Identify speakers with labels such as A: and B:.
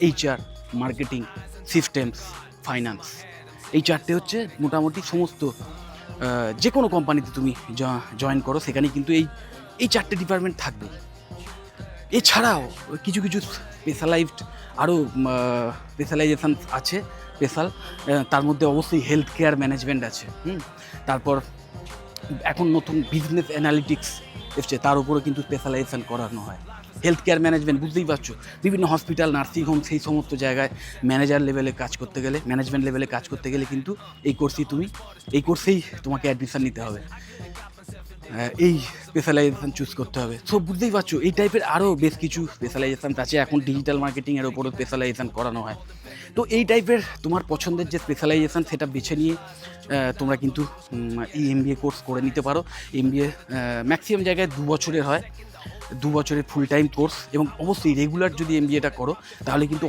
A: HR, marketing, systems, finance, এই চারটে হচ্ছে মোটামুটি সমস্ত যে কোনো কোম্পানিতে তুমি জয়েন করো সেখানে কিন্তু এই চারটে ডিপার্টমেন্ট থাকবেই। এছাড়াও কিছু কিছু স্পেশালাইজড আরও স্পেশালাইজেশান আছে স্পেশাল, তার মধ্যে অবশ্যই হেলথ কেয়ার ম্যানেজমেন্ট আছে। তারপর এখন নতুন বিজনেস অ্যানালিটিক্স এসছে, তার উপরে কিন্তু স্পেশালাইজেশান করানো হয়। হেলথ কেয়ার ম্যানেজমেন্ট বুঝতেই পারছো, বিভিন্ন হসপিটাল, নার্সিংহোম, সেই সমস্ত জায়গায় ম্যানেজার লেভেলে কাজ করতে গেলে, ম্যানেজমেন্ট লেভেলে কাজ করতে গেলে কিন্তু এই কোর্সেই তোমাকে অ্যাডমিশান নিতে হবে, এই স্পেশালাইজেশান চুজ করতে হবে। সো বুঝতেই পারছো এই টাইপের আরও বেশ কিছু স্পেশালাইজেশান আছে। এখন ডিজিটাল মার্কেটিংয়ের ওপরও স্পেশালাইজেশান করানো হয়। তো এই টাইপের তোমার পছন্দের যে স্পেশালাইজেশান সেটা বেছে নিয়ে তোমরা কিন্তু এই এমবিএ কোর্স করে নিতে পারো। এমবিএ ম্যাক্সিমাম জায়গায় 2 বছরের হয়, 2 বছরের ফুল টাইম কোর্স, এবং অবশ্যই রেগুলার যদি এমবিএটা করো তাহলে কিন্তু